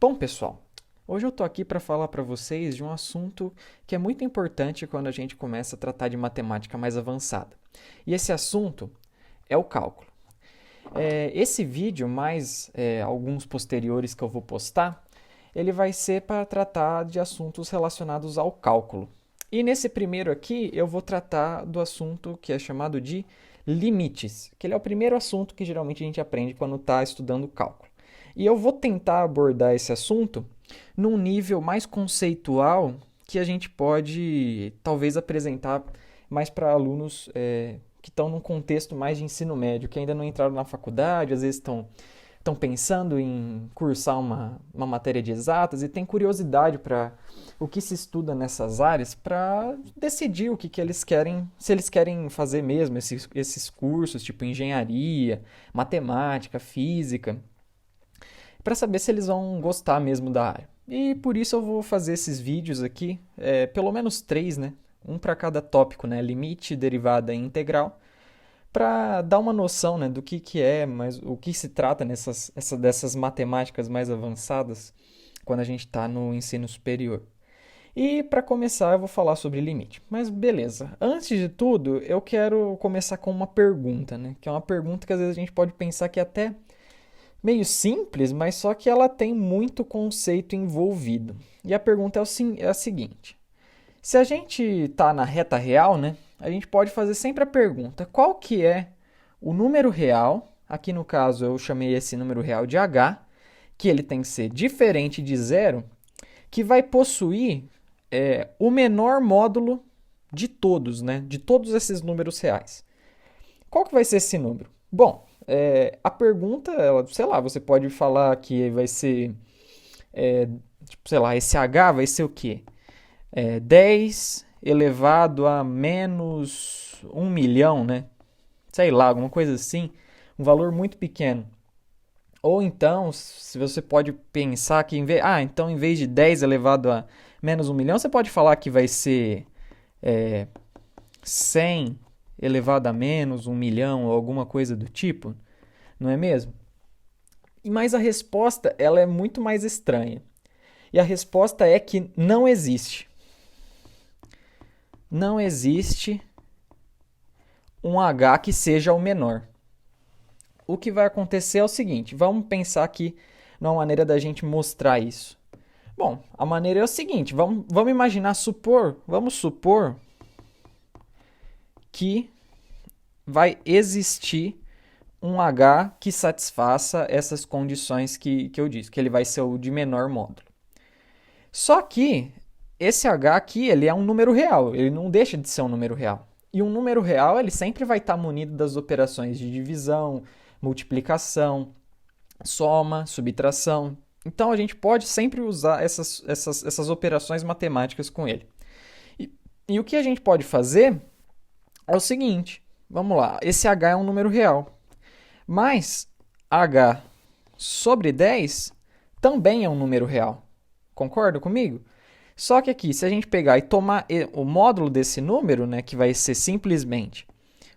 Bom, pessoal, hoje eu estou aqui para falar para vocês de um assunto que é muito importante quando a gente começa a tratar de matemática mais avançada. E esse assunto é o cálculo. Esse vídeo, mais alguns posteriores que eu vou postar, ele vai ser para tratar de assuntos relacionados ao cálculo. E nesse primeiro aqui, eu vou tratar do assunto que é chamado de limites, que ele é o primeiro assunto que geralmente a gente aprende quando está estudando cálculo. E eu vou tentar abordar esse assunto num nível mais conceitual que a gente pode talvez apresentar mais para alunos que estão num contexto mais de ensino médio, que ainda não entraram na faculdade, às vezes estão pensando em cursar uma matéria de exatas e tem curiosidade para o que se estuda nessas áreas para decidir o que eles querem, se eles querem fazer mesmo esses cursos, tipo engenharia, matemática, física, para saber se eles vão gostar mesmo da área. E por isso eu vou fazer esses vídeos aqui, pelo menos 3, né? Um para cada tópico, né? Limite, derivada e integral, para dar uma noção, né, do que é, mas o que se trata dessas matemáticas mais avançadas quando a gente está no ensino superior. E para começar, eu vou falar sobre limite. Mas beleza. Antes de tudo, eu quero começar com uma pergunta, né? Que é uma pergunta que às vezes a gente pode pensar que é até meio simples, mas só que ela tem muito conceito envolvido. E a pergunta é a seguinte: se a gente está na reta real, né, a gente pode fazer sempre a pergunta: qual que é o número real? Aqui no caso eu chamei esse número real de h, que ele tem que ser diferente de zero, que vai possuir o menor módulo de todos, né, de todos esses números reais. Qual que vai ser esse número? Bom, a pergunta, sei lá, você pode falar que vai ser, tipo, sei lá, esse h vai ser o quê? 10 elevado a menos 1 milhão, né? Sei lá, alguma coisa assim, um valor muito pequeno. Ou então, se você pode pensar que então em vez de 10 elevado a menos 1 milhão, você pode falar que vai ser 100 elevado a menos 1 milhão ou alguma coisa do tipo, não é mesmo? Mas a resposta ela é muito mais estranha. E a resposta é que não existe. Não existe um h que seja o menor. O que vai acontecer é o seguinte, vamos pensar aqui numa maneira da gente mostrar isso. Bom, a maneira é o seguinte, vamos imaginar, vamos supor que vai existir um h que satisfaça essas condições que eu disse, que ele vai ser o de menor módulo. Só que esse h aqui, ele é um número real, ele não deixa de ser um número real. E um número real, ele sempre vai estar munido das operações de divisão, multiplicação, soma, subtração. Então a gente pode sempre usar essas operações matemáticas com ele. E o que a gente pode fazer é o seguinte, vamos lá, esse h é um número real, mas h sobre 10 também é um número real. Concorda comigo? Só que aqui, se a gente pegar e tomar o módulo desse número, né, que vai ser simplesmente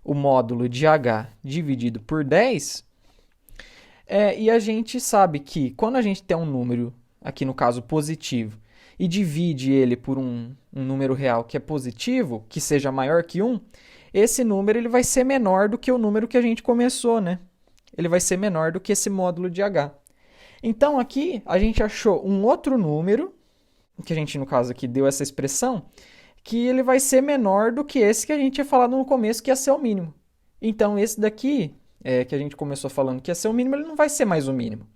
o módulo de h dividido por 10, e a gente sabe que quando a gente tem um número, aqui no caso positivo, e divide ele por um número real que é positivo, que seja maior que 1, esse número ele vai ser menor do que o número que a gente começou, né? Ele vai ser menor do que esse módulo de h. Então aqui a gente achou um outro número, que a gente no caso aqui deu essa expressão, que ele vai ser menor do que esse que a gente tinha falado no começo, que ia ser o mínimo. Então esse daqui, que a gente começou falando que ia ser o mínimo, ele não vai ser mais o mínimo.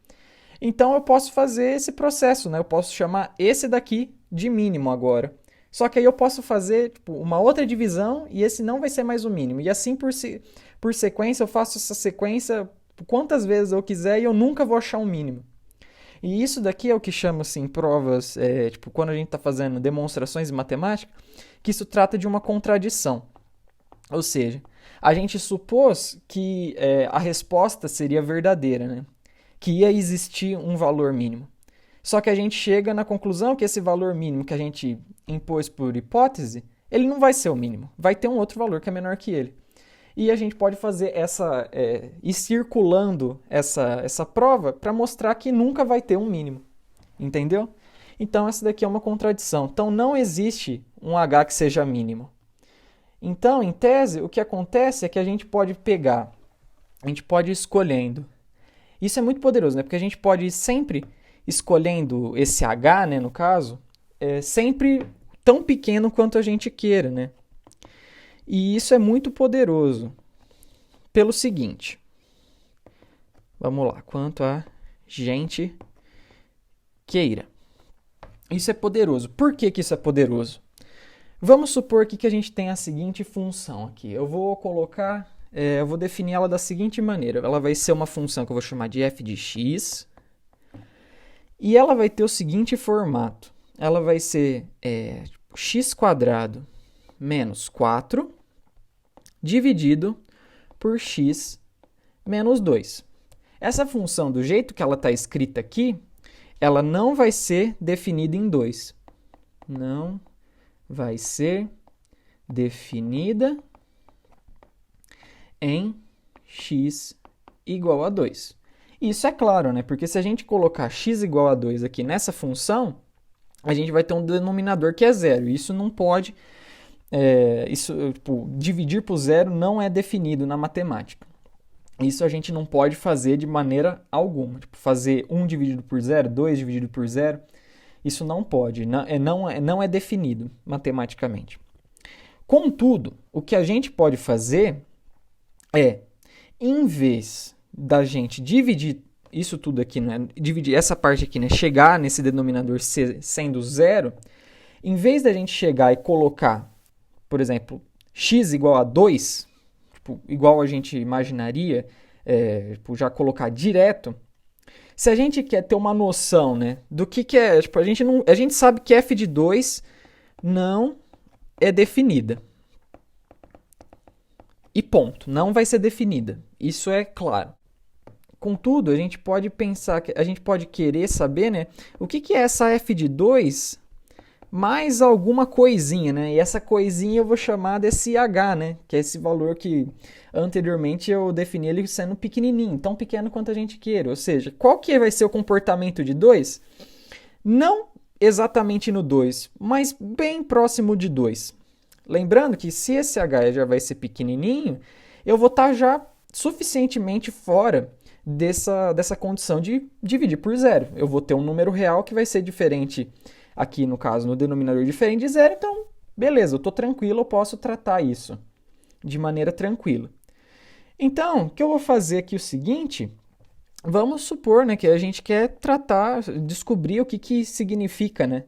Então eu posso fazer esse processo, né? Eu posso chamar esse daqui de mínimo agora. Só que aí eu posso fazer tipo, uma outra divisão e esse não vai ser mais o mínimo. E assim por sequência, eu faço essa sequência quantas vezes eu quiser e eu nunca vou achar um mínimo. E isso daqui é o que chama assim, provas, tipo, quando a gente está fazendo demonstrações em matemática, que isso trata de uma contradição. Ou seja, a gente supôs que a resposta seria verdadeira, né? Que ia existir um valor mínimo. Só que a gente chega na conclusão que esse valor mínimo que a gente impôs por hipótese, ele não vai ser o mínimo. Vai ter um outro valor que é menor que ele. E a gente pode fazer ir circulando essa prova para mostrar que nunca vai ter um mínimo. Entendeu? Então, essa daqui é uma contradição. Então, não existe um h que seja mínimo. Então, em tese, o que acontece é que a gente pode ir escolhendo. Isso é muito poderoso, né? Porque a gente pode ir sempre escolhendo esse h, né, no caso, sempre tão pequeno quanto a gente queira, né? E isso é muito poderoso pelo seguinte. Vamos lá, quanto a gente queira. Isso é poderoso. Por que isso é poderoso? Vamos supor que a gente tem a seguinte função aqui. Eu vou definir ela da seguinte maneira. Ela vai ser uma função que eu vou chamar de f de x. E ela vai ter o seguinte formato. Ela vai ser x² menos 4 dividido por x menos 2. Essa função, do jeito que ela está escrita aqui, ela não vai ser definida em 2. Não vai ser definida em x igual a 2. Isso é claro, né? Porque se a gente colocar x igual a 2 aqui nessa função, a gente vai ter um denominador que é zero. Isso não pode... dividir por zero não é definido na matemática. Isso a gente não pode fazer de maneira alguma. Fazer 1 dividido por zero, 2 dividido por zero, isso não pode, não é definido matematicamente. Contudo, o que a gente pode fazer é, em vez da gente dividir isso tudo aqui, né, dividir essa parte aqui, né, chegar nesse denominador sendo zero, em vez da gente chegar e colocar, por exemplo, x igual a 2, igual a gente imaginaria, já colocar direto, se a gente quer ter uma noção, né, do que é, a gente sabe que f de 2 não é definida. E ponto, não vai ser definida. Isso é claro. Contudo, a gente pode pensar, a gente pode querer saber, né, o que é essa f de 2 mais alguma coisinha, né? E essa coisinha eu vou chamar desse h, né? Que é esse valor que anteriormente eu defini ele sendo pequenininho, tão pequeno quanto a gente queira. Ou seja, qual que vai ser o comportamento de 2? Não exatamente no 2, mas bem próximo de 2. Lembrando que se esse h já vai ser pequenininho, eu vou estar já suficientemente fora dessa condição de dividir por zero. Eu vou ter um número real que vai ser diferente aqui, no caso, no denominador diferente de zero, então, beleza, eu estou tranquilo, eu posso tratar isso de maneira tranquila. Então, o que eu vou fazer aqui é o seguinte, vamos supor, né, que a gente quer descobrir o que significa, né,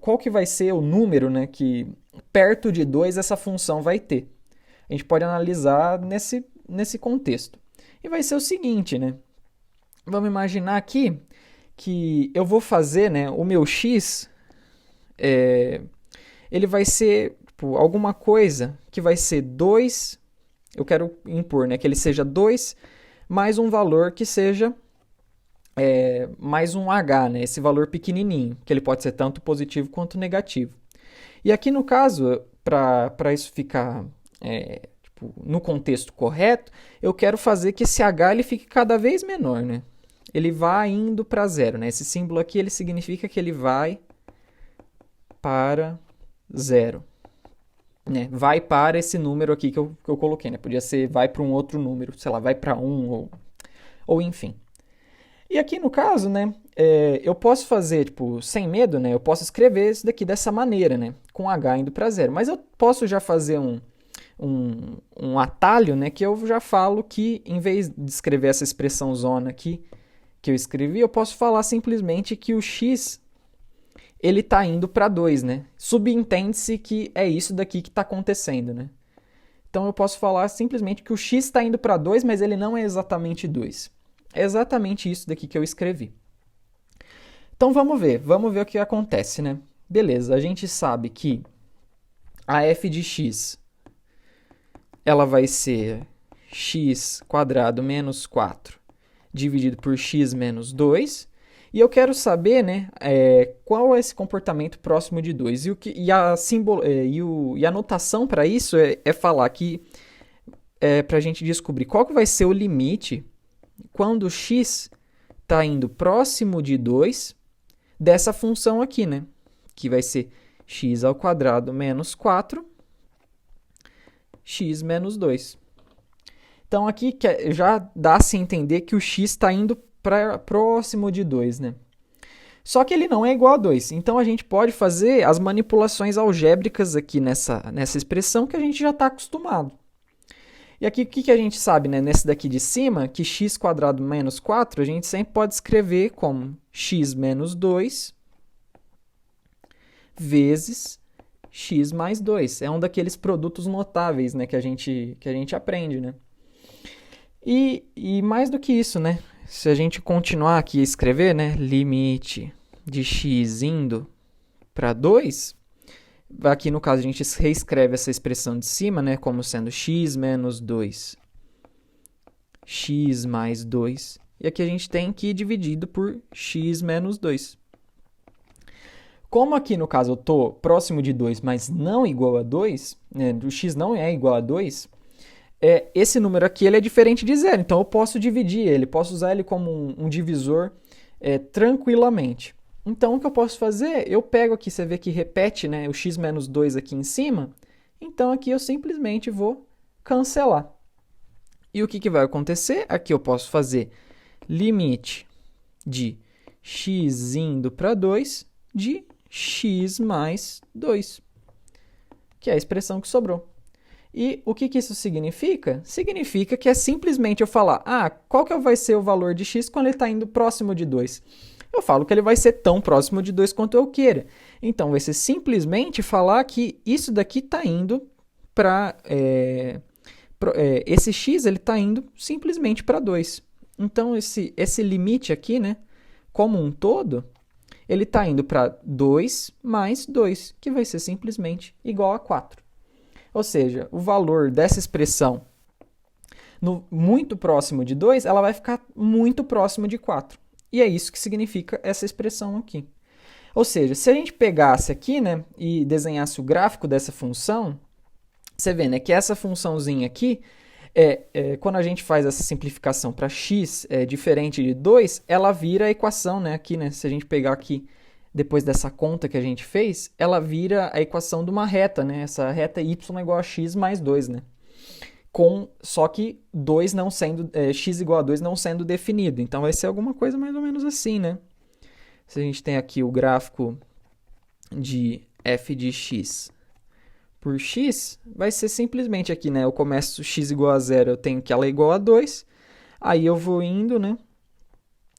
qual que vai ser o número, né, que perto de 2 essa função vai ter. A gente pode analisar nesse contexto. E vai ser o seguinte, né, vamos imaginar aqui que eu vou fazer, né, o meu x, ele vai ser alguma coisa que vai ser 2, eu quero impor, né, que ele seja 2 mais um valor que seja mais um h, né, esse valor pequenininho, que ele pode ser tanto positivo quanto negativo. E aqui no caso, para isso ficar no contexto correto, eu quero fazer que esse h ele fique cada vez menor, né? Ele vai indo para zero, né? Esse símbolo aqui ele significa que ele vai para zero, né? Vai para esse número aqui que eu coloquei, né? Podia ser vai para um outro número, sei lá, vai para 1 ou enfim. E aqui no caso, né? Eu posso fazer, sem medo, né? Eu posso escrever isso daqui dessa maneira, né? Com h indo para zero. Mas eu posso já fazer um atalho, né? Que eu já falo que, em vez de escrever essa expressão zona aqui, que eu escrevi, eu posso falar simplesmente que o x ele está indo para 2, né? Subentende-se que é isso daqui que está acontecendo, né? Então eu posso falar simplesmente que o x está indo para 2, mas ele não é exatamente 2. É exatamente isso daqui que eu escrevi. Então vamos ver o que acontece, né? Beleza, a gente sabe que a f de x ela vai ser x² menos 4 dividido por x menos 2. E eu quero saber, né, qual é esse comportamento próximo de 2. E a notação para isso é falar que, para a gente descobrir qual que vai ser o limite quando x está indo próximo de 2 dessa função aqui, né? Que vai ser x ao quadrado menos 4, x menos 2. Então, aqui já dá-se a entender que o x está indo próximo de 2, né? Só que ele não é igual a 2. Então, a gente pode fazer as manipulações algébricas aqui nessa expressão que a gente já está acostumado. E aqui, o que a gente sabe, né? Nesse daqui de cima, que x quadrado menos 4, a gente sempre pode escrever como x menos 2 vezes x mais 2. É um daqueles produtos notáveis, né? Que a gente aprende, né? E mais do que isso, né? Se a gente continuar aqui a escrever, né? Limite de x indo para 2, aqui no caso a gente reescreve essa expressão de cima, né? Como sendo x menos 2, x mais 2. E aqui a gente tem que ir dividido por x menos 2. Como aqui no caso eu estou próximo de 2, mas não igual a 2, né? O x não é igual a 2, esse número aqui ele é diferente de zero, então eu posso dividir ele, posso usar ele como um divisor tranquilamente. Então, o que eu posso fazer? Eu pego aqui, você vê que repete, né, o x menos 2 aqui em cima, então aqui eu simplesmente vou cancelar. E o que vai acontecer? Aqui eu posso fazer limite de x indo para 2 de x mais 2, que é a expressão que sobrou. E o que isso significa? Significa que é simplesmente eu falar, qual que vai ser o valor de x quando ele está indo próximo de 2? Eu falo que ele vai ser tão próximo de 2 quanto eu queira. Então, vai ser simplesmente falar que isso daqui está indo para... esse x está indo simplesmente para 2. Então, esse limite aqui, né, como um todo, ele está indo para 2 mais 2, que vai ser simplesmente igual a 4. Ou seja, o valor dessa expressão muito próximo de 2, ela vai ficar muito próximo de 4. E é isso que significa essa expressão aqui. Ou seja, se a gente pegasse aqui, né, e desenhasse o gráfico dessa função, você vê, né, que essa funçãozinha aqui, quando a gente faz essa simplificação para x diferente de 2, ela vira a equação, né, aqui, né, se a gente pegar aqui, depois dessa conta que a gente fez, ela vira a equação de uma reta, né? Essa reta y é igual a x mais 2, né? Só que 2 não sendo, x igual a 2 não sendo definido. Então, vai ser alguma coisa mais ou menos assim, né? Se a gente tem aqui o gráfico de f de x por x, vai ser simplesmente aqui, né? Eu começo x igual a 0, eu tenho que ela é igual a 2. Aí eu vou indo, né?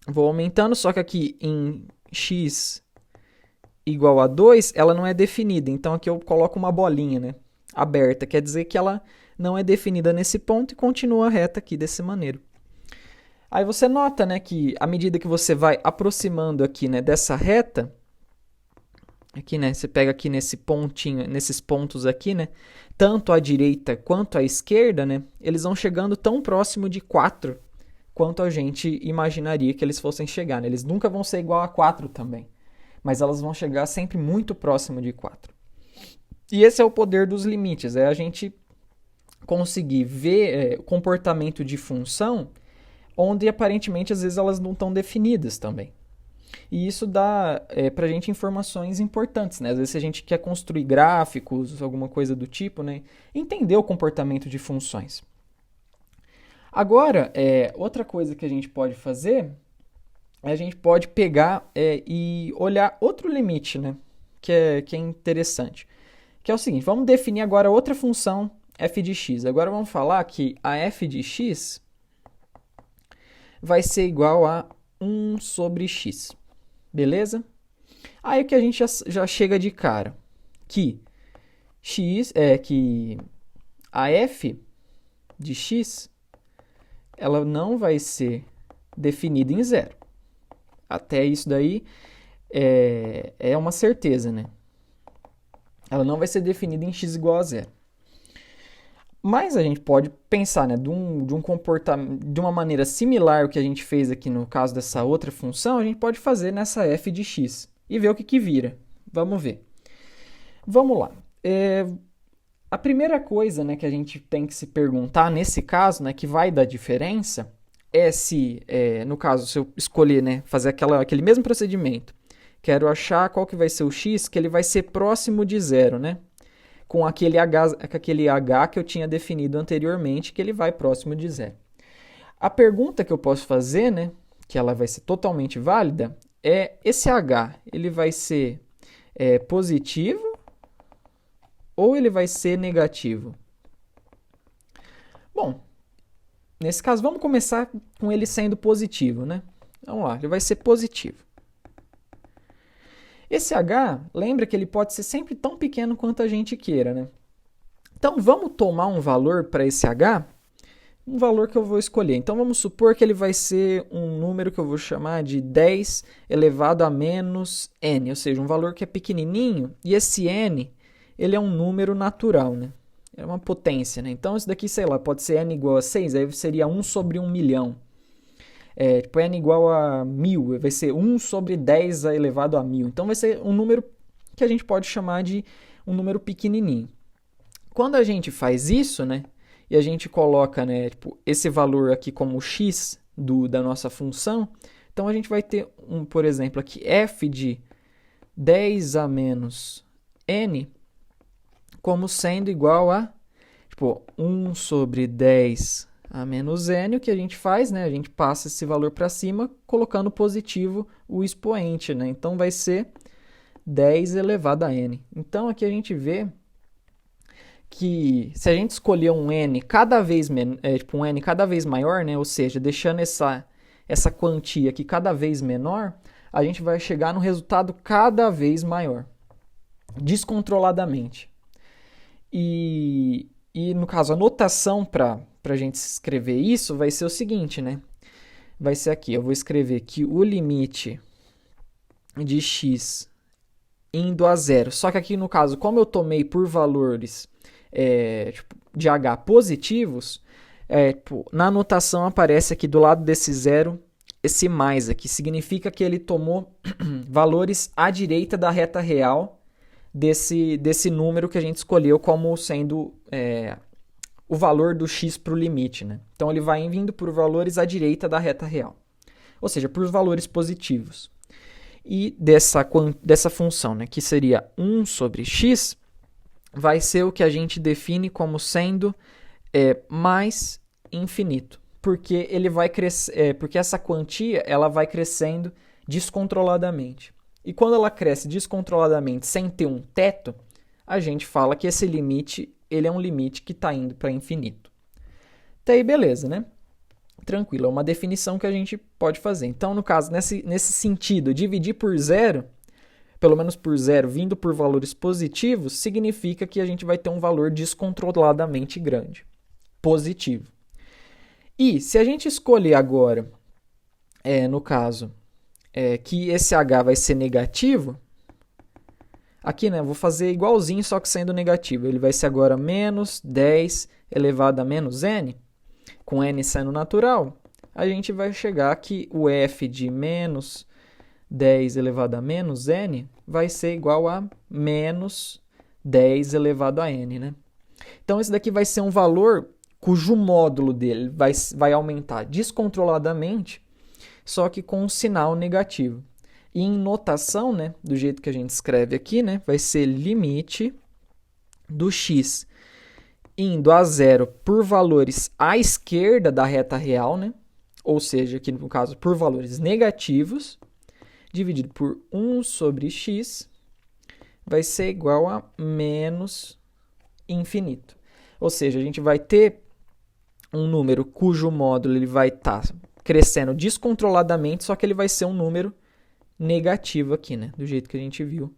Vou aumentando, só que aqui em x igual a 2, ela não é definida. Então, aqui eu coloco uma bolinha, né, aberta. Quer dizer que ela não é definida nesse ponto e continua reta aqui dessa maneira. Aí você nota, né, que à medida que você vai aproximando aqui, né, dessa reta, aqui, né, você pega aqui nesse pontinho, nesses pontos aqui, né, tanto à direita quanto à esquerda, né, eles vão chegando tão próximo de 4 quanto a gente imaginaria que eles fossem chegar, né? Eles nunca vão ser igual a 4 também, mas elas vão chegar sempre muito próximo de 4. E esse é o poder dos limites, é a gente conseguir ver o comportamento de função onde aparentemente às vezes elas não estão definidas também. E isso dá para a gente informações importantes, né? Às vezes se a gente quer construir gráficos, alguma coisa do tipo, né? Entender o comportamento de funções. Agora, outra coisa que a gente pode fazer, a gente pode pegar e olhar outro limite, né? Que é interessante. Que é o seguinte, vamos definir agora outra função f de x. Agora vamos falar que a f de x vai ser igual a 1 sobre x. Beleza? Aí o que a gente já chega de cara? Que a f de x ela não vai ser definida em zero. Até isso daí é uma certeza, né? Ela não vai ser definida em x igual a zero. Mas a gente pode pensar, né, de um comportamento, de uma maneira similar ao que a gente fez aqui no caso dessa outra função, a gente pode fazer nessa f de x e ver o que vira. Vamos ver. Vamos lá. A primeira coisa, né, que a gente tem que se perguntar nesse caso, né, que vai dar diferença, no caso, se eu escolher, né, fazer aquele mesmo procedimento, quero achar qual que vai ser o x, que ele vai ser próximo de zero, né? Com aquele h que eu tinha definido anteriormente, que ele vai próximo de zero. A pergunta que eu posso fazer, né, que ela vai ser totalmente válida, é esse h, ele vai ser positivo ou ele vai ser negativo? Bom, nesse caso, vamos começar com ele sendo positivo, né? Vamos lá, ele vai ser positivo. Esse h, lembra que ele pode ser sempre tão pequeno quanto a gente queira, né? Então, vamos tomar um valor para esse h, um valor que eu vou escolher. Então, vamos supor que ele vai ser um número que eu vou chamar de 10 elevado a menos n, ou seja, um valor que é pequenininho, e esse n, ele é um número natural, né? É uma potência, né? Então, isso daqui, sei lá, pode ser n igual a 6, aí seria 1 sobre 1 milhão. Tipo, n igual a 1000, vai ser 1 sobre 10 elevado a 1000. Então, vai ser um número que a gente pode chamar de um número pequenininho. Quando a gente faz isso, né, e a gente coloca, né, tipo, esse valor aqui como x da nossa função, então a gente vai ter, por exemplo, aqui f de 10 a menos n como sendo igual a, tipo, 1 sobre 10 a menos n. O que a gente faz, né? A gente passa esse valor para cima, colocando positivo o expoente, né? Então, vai ser 10 elevado a n. Então, aqui a gente vê que se a gente escolher um n cada vez, um n cada vez maior, né? Ou seja, deixando essa quantia aqui cada vez menor, a gente vai chegar no resultado cada vez maior, descontroladamente. E no caso, a notação para a gente escrever isso vai ser o seguinte, né? Vai ser aqui, eu vou escrever que o limite de x indo a zero, só que aqui no caso, como eu tomei por valores de h positivos, na notação aparece aqui do lado desse zero, esse mais aqui, significa que ele tomou valores à direita da reta real desse número que a gente escolheu como sendo o valor do x para o limite, né? Então, ele vai vindo por valores à direita da reta real, ou seja, por valores positivos. E dessa função, né, que seria 1 sobre x, vai ser o que a gente define como sendo mais infinito, porque ele vai porque essa quantia ela vai crescendo descontroladamente. E quando ela cresce descontroladamente sem ter um teto, a gente fala que esse limite ele é um limite que está indo para infinito. Até aí, beleza, né? Tranquilo, é uma definição que a gente pode fazer. Então, no caso, nesse sentido, dividir por zero, pelo menos por zero, vindo por valores positivos, significa que a gente vai ter um valor descontroladamente grande, positivo. E se a gente escolher agora, no caso, que esse h vai ser negativo, aqui, né, vou fazer igualzinho, só que sendo negativo. Ele vai ser agora menos 10 elevado a menos n, com n sendo natural. A gente vai chegar que o f de menos 10 elevado a menos n vai ser igual a menos 10 elevado a n, né? Então, esse daqui vai ser um valor cujo módulo dele vai aumentar descontroladamente, só que com um sinal negativo. E em notação, né, do jeito que a gente escreve aqui, né, vai ser limite do x indo a zero por valores à esquerda da reta real, né, ou seja, aqui no caso por valores negativos, dividido por 1 sobre x, vai ser igual a menos infinito. Ou seja, a gente vai ter um número cujo módulo ele vai estar crescendo descontroladamente, só que ele vai ser um número negativo aqui, né? Do jeito que a gente viu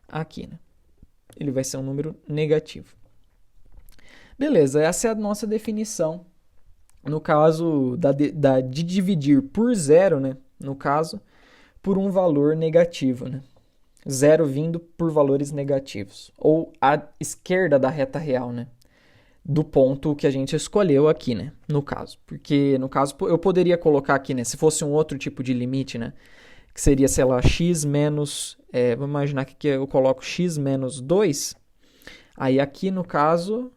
aqui, né? Ele vai ser um número negativo. Beleza, essa é a nossa definição. No caso de dividir por zero, né? No caso, por um valor negativo, né? Zero vindo por valores negativos. Ou à esquerda da reta real, né? Do ponto que a gente escolheu aqui, né? No caso. Porque, no caso, eu poderia colocar aqui, né? Se fosse um outro tipo de limite, né? Que seria, sei lá, x menos... vamos imaginar que eu coloco x menos 2. Aí aqui, no caso,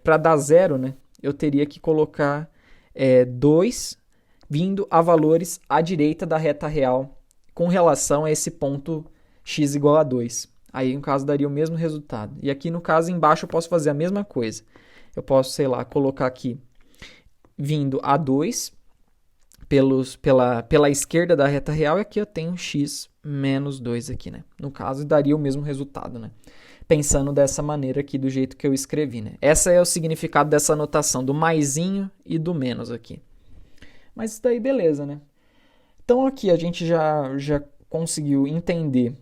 para dar zero, né? Eu teria que colocar 2 vindo a valores à direita da reta real com relação a esse ponto x igual a 2. Aí, no caso, daria o mesmo resultado. E aqui, no caso, embaixo eu posso fazer a mesma coisa. Eu posso, sei lá, colocar aqui vindo a 2 pela esquerda da reta real, e aqui eu tenho x menos 2 aqui, né? No caso, daria o mesmo resultado, né? Pensando dessa maneira aqui, do jeito que eu escrevi, né? Esse é o significado dessa anotação, do maisinho e do menos aqui. Mas isso daí, beleza, né? Então, aqui a gente já conseguiu entender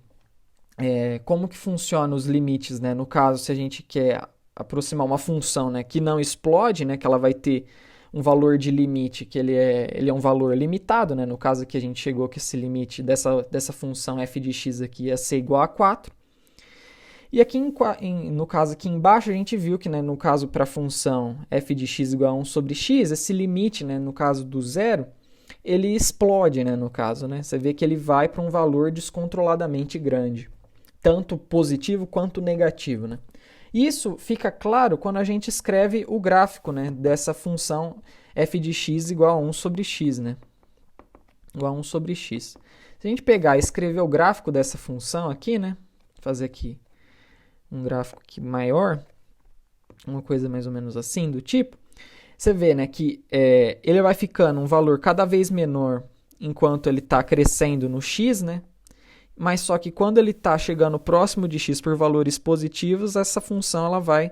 como que funcionam os limites, né? No caso, se a gente quer aproximar uma função, né, que não explode, né, que ela vai ter um valor de limite que ele é um valor limitado, né? No caso aqui a gente chegou que esse limite dessa função f de x aqui ia ser igual a 4. E aqui no caso aqui embaixo a gente viu que, né, no caso para a função f de x igual a 1 sobre x, esse limite, né, no caso do zero, ele explode, né, no caso, né? Você vê que ele vai para um valor descontroladamente grande, tanto positivo quanto negativo, né? Isso fica claro quando a gente escreve o gráfico, né, dessa função f de x igual a 1 sobre x, né? Igual a 1 sobre x. Se a gente pegar e escrever o gráfico dessa função aqui, né? Fazer aqui um gráfico aqui maior, uma coisa mais ou menos assim, do tipo, você vê, né, que ele vai ficando um valor cada vez menor enquanto ele está crescendo no x, né? Mas só que quando ele está chegando próximo de x por valores positivos, essa função ela vai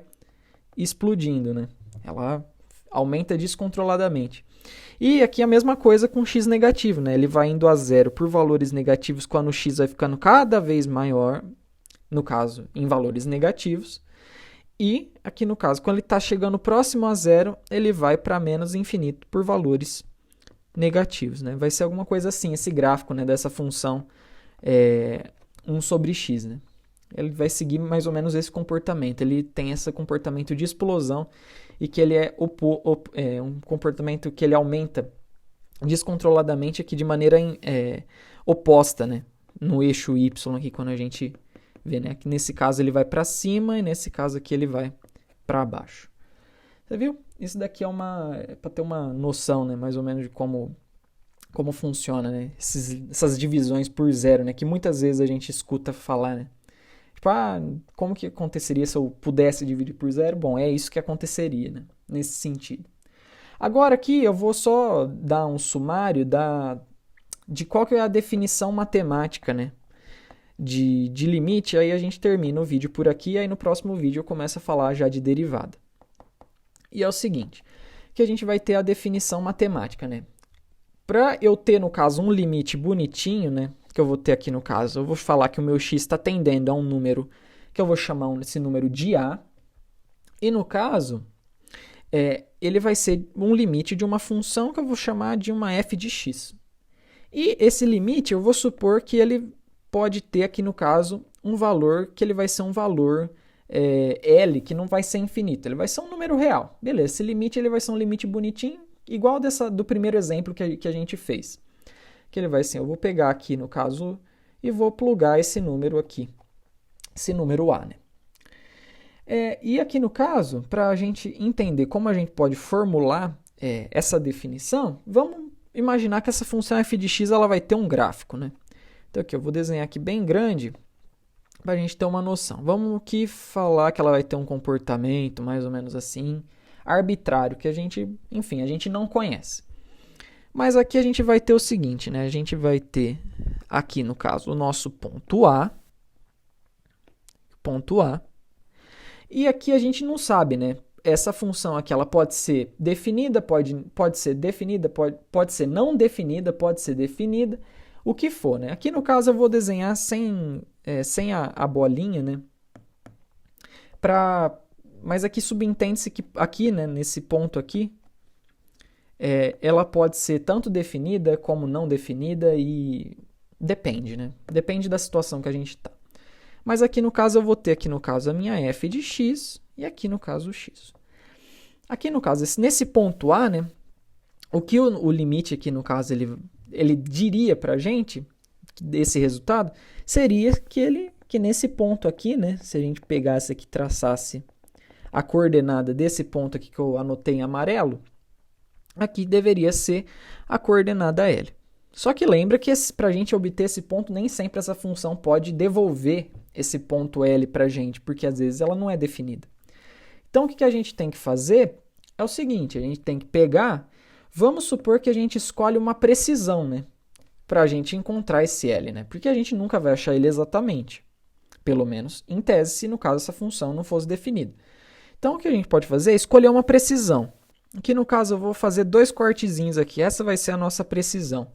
explodindo, né? Ela aumenta descontroladamente. E aqui a mesma coisa com x negativo, né? Ele vai indo a zero por valores negativos quando o x vai ficando cada vez maior, no caso, em valores negativos. E aqui no caso, quando ele está chegando próximo a zero, ele vai para menos infinito por valores negativos, né? Vai ser alguma coisa assim, esse gráfico, né, dessa função 1 sobre x, né? Ele vai seguir mais ou menos esse comportamento. Ele tem esse comportamento de explosão e que ele é um comportamento que ele aumenta descontroladamente aqui de maneira oposta, né? No eixo y aqui, quando a gente vê, né? Que nesse caso ele vai para cima e nesse caso aqui ele vai para baixo. Você viu? Isso daqui é para ter uma noção, né? Mais ou menos de como funciona, né? Essas divisões por zero, né? Que muitas vezes a gente escuta falar, né? Tipo, como que aconteceria se eu pudesse dividir por zero? Bom, é isso que aconteceria, né? Nesse sentido. Agora aqui eu vou só dar um sumário de qual que é a definição matemática, né? De limite, aí a gente termina o vídeo por aqui, aí no próximo vídeo eu começo a falar já de derivada. E é o seguinte, que a gente vai ter a definição matemática, né? Para eu ter, no caso, um limite bonitinho, né, que eu vou ter aqui no caso, eu vou falar que o meu x está tendendo a um número que eu vou chamar esse número de a, e no caso, ele vai ser um limite de uma função que eu vou chamar de uma f de x. E esse limite, eu vou supor que ele pode ter aqui, no caso, um valor que ele vai ser um valor L, que não vai ser infinito, ele vai ser um número real. Beleza, esse limite ele vai ser um limite bonitinho, igual do primeiro exemplo que a gente fez. Que ele vai assim, eu vou pegar aqui no caso e vou plugar esse número aqui, esse número A, né? E aqui no caso, para a gente entender como a gente pode formular essa definição, vamos imaginar que essa função f de x ela vai ter um gráfico, né? Então aqui eu vou desenhar aqui bem grande para a gente ter uma noção. Vamos aqui falar que ela vai ter um comportamento mais ou menos assim, arbitrário, que a gente não conhece. Mas aqui a gente vai ter o seguinte, né? A gente vai ter aqui, no caso, o nosso ponto A. E aqui a gente não sabe, né? Essa função aqui, ela pode ser definida, pode ser definida, pode ser não definida, pode ser definida, o que for, né? Aqui, no caso, eu vou desenhar sem a bolinha, né? Mas aqui subentende-se que aqui, né, nesse ponto aqui, ela pode ser tanto definida como não definida e depende, né? Depende da situação que a gente está. Mas aqui no caso eu vou ter aqui no caso a minha f de x e aqui no caso o x. Aqui no caso, nesse ponto A, né, o que o limite aqui no caso ele diria para a gente, desse resultado, seria que nesse ponto aqui, né, se a gente pegasse aqui e traçasse a coordenada desse ponto aqui que eu anotei em amarelo, aqui deveria ser a coordenada L. Só que lembra que para a gente obter esse ponto, nem sempre essa função pode devolver esse ponto L para a gente, porque às vezes ela não é definida. Então, o que a gente tem que fazer é o seguinte, a gente tem que pegar, vamos supor que a gente escolhe uma precisão, né? Para a gente encontrar esse L, né? Porque a gente nunca vai achar ele exatamente, pelo menos em tese, se no caso essa função não fosse definida. Então, o que a gente pode fazer é escolher uma precisão. Aqui no caso eu vou fazer 2 cortezinhos aqui, essa vai ser a nossa precisão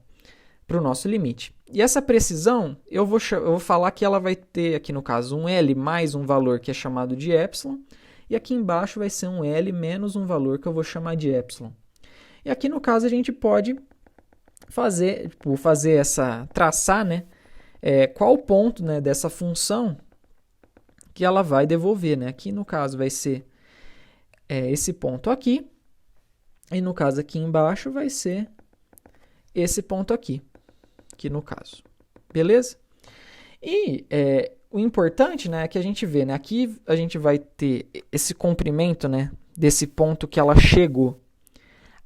para o nosso limite. E essa precisão, eu vou falar que ela vai ter aqui no caso um L mais um valor que é chamado de epsilon, e aqui embaixo vai ser um L menos um valor que eu vou chamar de epsilon. E aqui no caso a gente pode traçar, né, qual o ponto, né, dessa função que ela vai devolver, né? Aqui no caso vai ser esse ponto aqui, e no caso aqui embaixo vai ser esse ponto aqui no caso. Beleza? E o importante, né, é que a gente vê, né, aqui a gente vai ter esse comprimento, né, desse ponto que ela chegou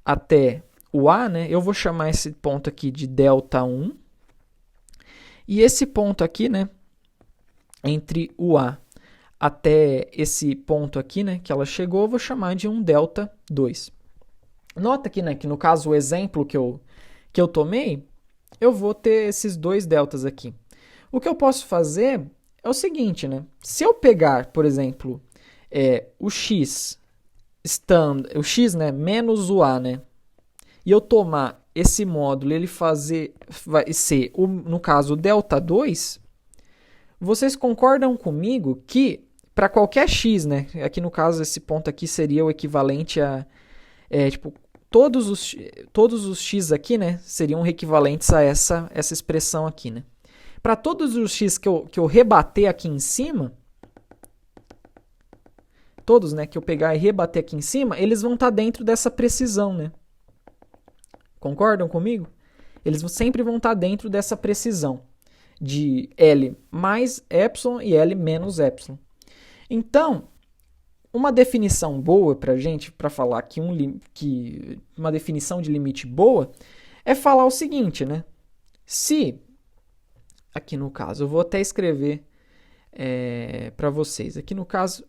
até o A, né, eu vou chamar esse ponto aqui de delta1. E esse ponto aqui, né, entre o A até esse ponto aqui, né, que ela chegou, eu vou chamar de um delta2. Nota aqui, né, que no caso o exemplo que eu tomei, eu vou ter esses 2 deltas aqui. O que eu posso fazer é o seguinte, né? Se eu pegar, por exemplo, o x né, menos o a, né, e eu tomar esse módulo, ele vai ser, no caso, o delta2, vocês concordam comigo que para qualquer x, né, aqui no caso esse ponto aqui seria o equivalente a, todos os x aqui, né, seriam equivalentes a essa expressão aqui, né? Para todos os x que eu rebater aqui em cima, todos, né, que eu pegar e rebater aqui em cima, eles vão estar dentro dessa precisão, né? Concordam comigo? Eles sempre vão estar dentro dessa precisão de L mais epsilon e L menos epsilon. Então, uma definição boa para a gente, para falar que uma definição de limite boa, é falar o seguinte, né? Se, aqui no caso, eu vou até escrever para vocês, aqui no caso,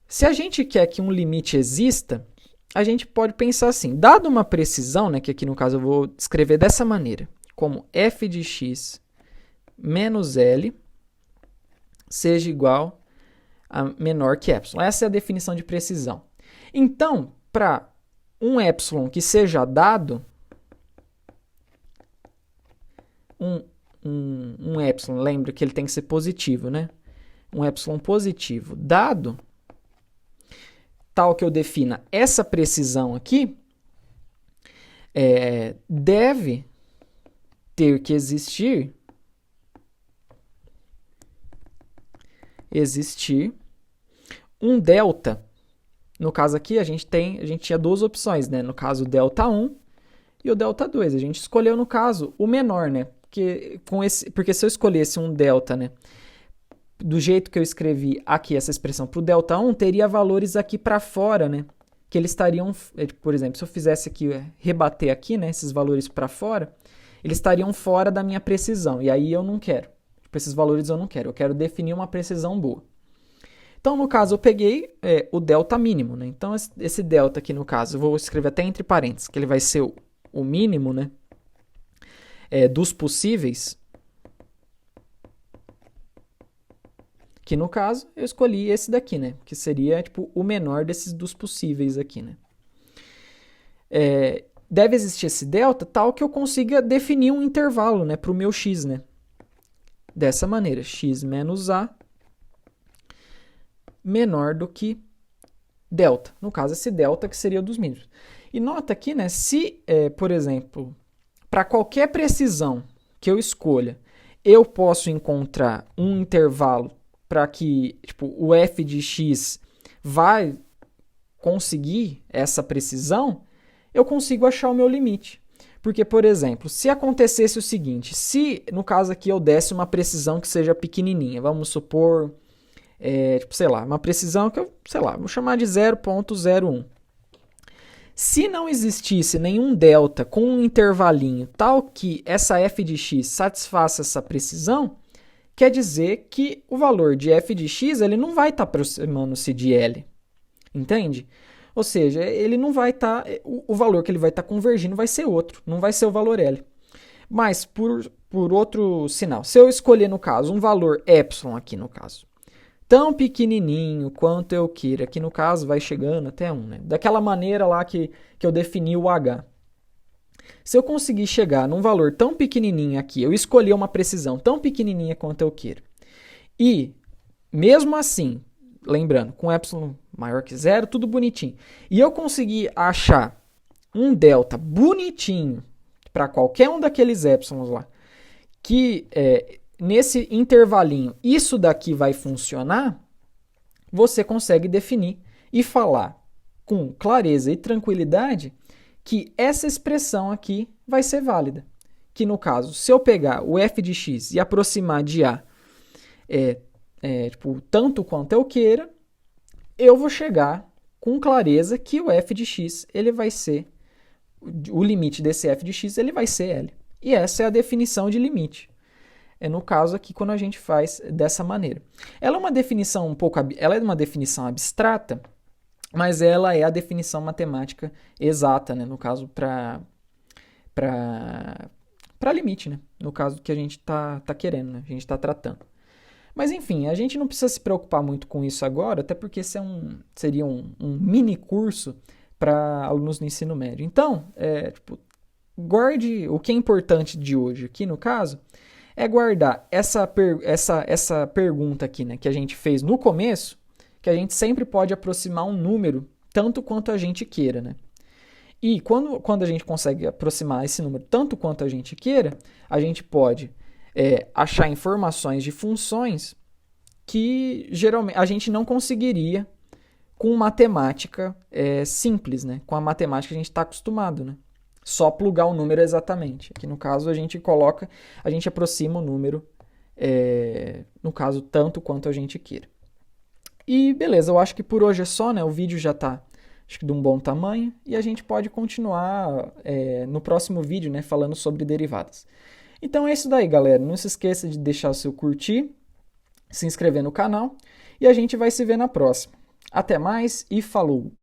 se a gente quer que um limite exista, a gente pode pensar assim, dado uma precisão, né, que aqui no caso eu vou escrever dessa maneira, como f de x menos L seja igual a menor que epsilon. Essa é a definição de precisão. Então, para um epsilon que seja dado, um epsilon, lembra que ele tem que ser positivo, né? Um epsilon positivo dado, tal que eu defina essa precisão aqui, deve ter que existir um delta. No caso aqui, a gente tinha 2 opções, né? No caso, o delta1 e o delta2. A gente escolheu, no caso, o menor, né? Porque se eu escolhesse um delta, né, do jeito que eu escrevi aqui essa expressão para o delta1, teria valores aqui para fora, né? Que eles estariam, por exemplo, se eu fizesse aqui, rebater aqui, né, esses valores para fora, eles estariam fora da minha precisão. E aí eu não quero. Esses valores eu não quero. Eu quero definir uma precisão boa. Então, no caso, eu peguei o delta mínimo, né? Então, esse delta aqui, no caso, eu vou escrever até entre parênteses, que ele vai ser o mínimo, né, dos possíveis. Que, no caso, eu escolhi esse daqui, né? Que seria, o menor dos possíveis aqui, né? Deve existir esse delta tal que eu consiga definir um intervalo, né, para o meu x, né? Dessa maneira, x menos a menor do que delta. No caso, esse delta que seria dos mínimos. E nota aqui, né, se, por exemplo, para qualquer precisão que eu escolha, eu posso encontrar um intervalo para que o f de x vai conseguir essa precisão, eu consigo achar o meu limite. Porque, por exemplo, se acontecesse o seguinte, se no caso aqui eu desse uma precisão que seja pequenininha, vamos supor, uma precisão que eu, vou chamar de 0,01. Se não existisse nenhum delta com um intervalinho tal que essa f de x satisfaça essa precisão, quer dizer que o valor de f de x ele não vai estar aproximando-se de L. Entende? Ou seja, ele não vai estar, o valor que ele vai estar convergindo vai ser outro, não vai ser o valor L. Mas por outro sinal, se eu escolher no caso um valor epsilon aqui no caso, tão pequenininho quanto eu queira, que no caso vai chegando até 1, né? Daquela maneira lá que eu defini o H. Se eu conseguir chegar num valor tão pequenininho aqui, eu escolher uma precisão tão pequenininha quanto eu queira, e mesmo assim, lembrando, com epsilon maior que zero, tudo bonitinho, e eu conseguir achar um delta bonitinho para qualquer um daqueles épsilons lá, que nesse intervalinho isso daqui vai funcionar, você consegue definir e falar com clareza e tranquilidade que essa expressão aqui vai ser válida. Que no caso, se eu pegar o f de x e aproximar de a tipo, tanto quanto eu queira, eu vou chegar com clareza que o f de x ele vai ser, o limite desse f de x ele vai ser L. E essa é a definição de limite. É no caso aqui quando a gente faz dessa maneira. Ela é uma definição ela é uma definição abstrata, mas ela é a definição matemática exata, né? No caso para limite, né? No caso que a gente está querendo, né? A gente está tratando. Mas enfim, a gente não precisa se preocupar muito com isso agora, até porque esse seria um mini curso para alunos do ensino médio. Então, guarde o que é importante de hoje aqui no caso, é guardar essa pergunta aqui, né, que a gente fez no começo, que a gente sempre pode aproximar um número tanto quanto a gente queira, né? E quando a gente consegue aproximar esse número tanto quanto a gente queira, a gente pode achar informações de funções que geralmente a gente não conseguiria com matemática simples, né? Com a matemática que a gente está acostumado, né? Só plugar o número exatamente. Aqui no caso a gente aproxima o número, no caso, tanto quanto a gente queira. E beleza, eu acho que por hoje é só, né? O vídeo já está, acho que de um bom tamanho, e a gente pode continuar no próximo vídeo, né? Falando sobre derivadas. Então é isso daí, galera. Não se esqueça de deixar o seu curtir, se inscrever no canal, e a gente vai se ver na próxima. Até mais e falou!